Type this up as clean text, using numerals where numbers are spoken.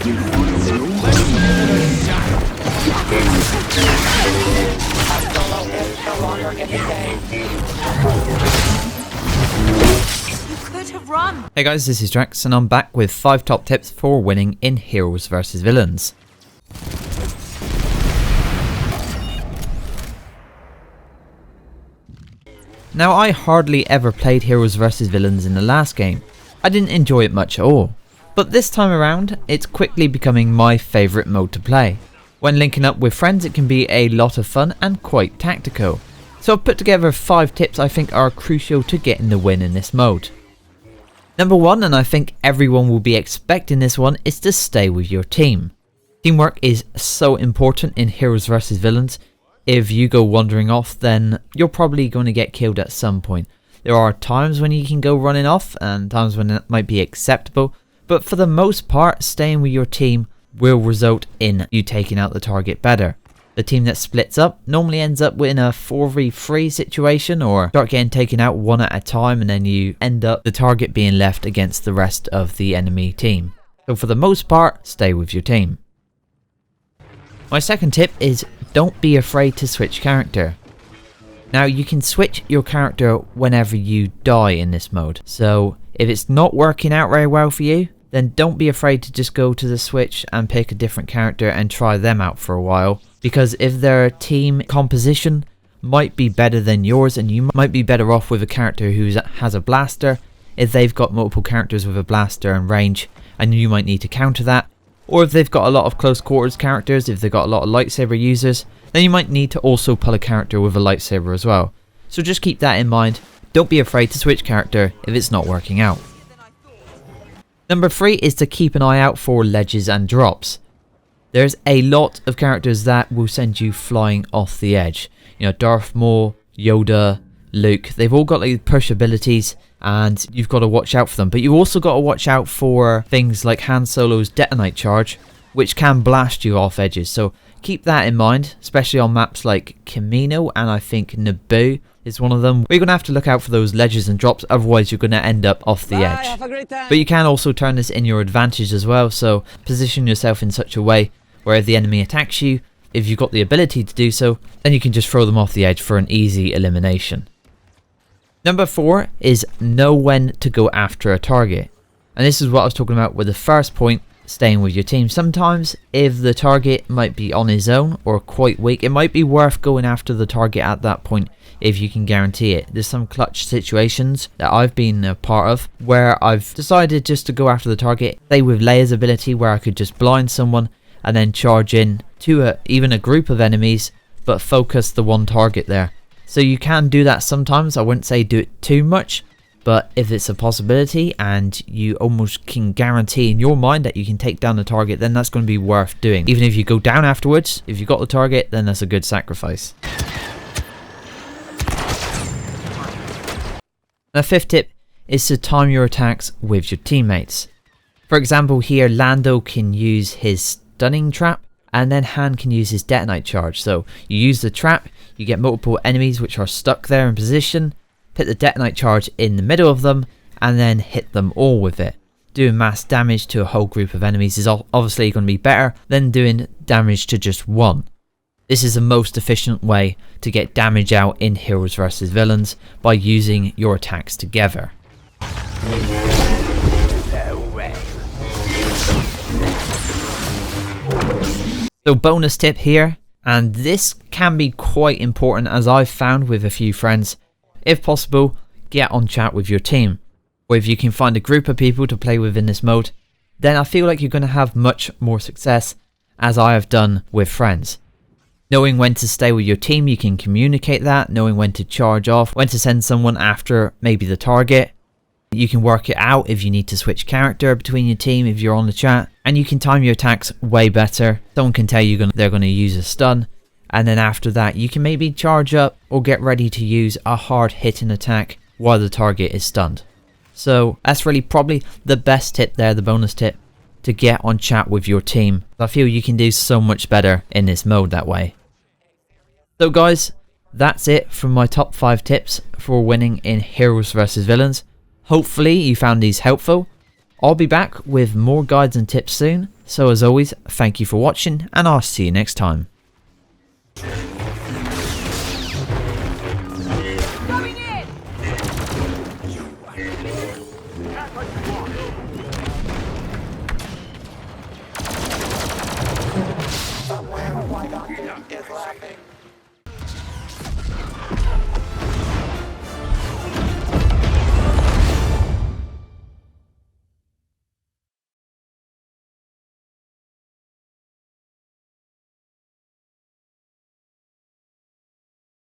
Hey guys, this is Drax and I'm back with 5 top tips for winning in Heroes vs Villains. Now, I hardly ever played Heroes vs Villains in the last game. I didn't enjoy it much at all. But this time around, it's quickly becoming my favourite mode to play. When linking up with friends, it can be a lot of fun and quite tactical. So I've put together 5 tips I think are crucial to getting the win in this mode. Number 1, and I think everyone will be expecting this one, is to stay with your team. Teamwork is so important in Heroes vs Villains. If you go wandering off, then you're probably going to get killed at some point. There are times when you can go running off and times when it might be acceptable, but for the most part, staying with your team will result in you taking out the target better. The team that splits up normally ends up in a 4v3 situation, or start getting taken out one at a time, and then you end up the target being left against the rest of the enemy team. So for the most part, stay with your team. My second tip is don't be afraid to switch character. Now, you can switch your character whenever you die in this mode. So if it's not working out very well for you, then don't be afraid to just go to the switch and pick a different character and try them out for a while. Because if their team composition might be better than yours, and you might be better off with a character who has a blaster, if they've got multiple characters with a blaster and range, and you might need to counter that. Or if they've got a lot of close quarters characters, if they've got a lot of lightsaber users, then you might need to also pull a character with a lightsaber as well. So just keep that in mind. Don't be afraid to switch character if it's not working out. Number 3 is to keep an eye out for ledges and drops. There's a lot of characters that will send you flying off the edge. You know, Darth Maul, Yoda, Luke, they've all got like push abilities and you've got to watch out for them. But you also got to watch out for things like Han Solo's detonite charge, which can blast you off edges. So keep that in mind, especially on maps like Camino, and I think Naboo is one of them, where you're going to have to look out for those ledges and drops, otherwise you're going to end up off the edge. Have a great time. But you can also turn this in your advantage as well, so position yourself in such a way where if the enemy attacks you, if you've got the ability to do so, then you can just throw them off the edge for an easy elimination. Number 4 is know when to go after a target. And this is what I was talking about with the first point, staying with your team. Sometimes if the target might be on his own or quite weak, it might be worth going after the target at that point if you can guarantee it. There's some clutch situations that I've been a part of where I've decided just to go after the target, say with Leia's ability where I could just blind someone and then charge in to even a group of enemies, but focus the one target there. So you can do that sometimes. I wouldn't say do it too much, but if it's a possibility and you almost can guarantee in your mind that you can take down the target, then that's going to be worth doing. Even if you go down afterwards, if you got the target, then that's a good sacrifice. The 5th tip is to time your attacks with your teammates. For example, here Lando can use his stunning trap, and then Han can use his detonite charge. So you use the trap, you get multiple enemies which are stuck there in position, put the detonite charge in the middle of them, and then hit them all with it. Doing mass damage to a whole group of enemies is obviously going to be better than doing damage to just one. This is the most efficient way to get damage out in Heroes vs Villains, by using your attacks together. So bonus tip here, and this can be quite important as I've found with a few friends. If possible, get on chat with your team. Or if you can find a group of people to play with in this mode, then I feel like you're going to have much more success, as I have done with friends. Knowing when to stay with your team, you can communicate that. Knowing when to charge off, when to send someone after maybe the target. You can work it out if you need to switch character between your team if you're on the chat. And you can time your attacks way better. Someone can tell you they're going to use a stun. And then after that, you can maybe charge up or get ready to use a hard hitting attack while the target is stunned. So that's really probably the best tip there, the bonus tip, to get on chat with your team. I feel you can do so much better in this mode that way. So guys, that's it from my top 5 tips for winning in Heroes vs Villains. Hopefully you found these helpful. I'll be back with more guides and tips soon. So as always, thank you for watching and I'll see you next time.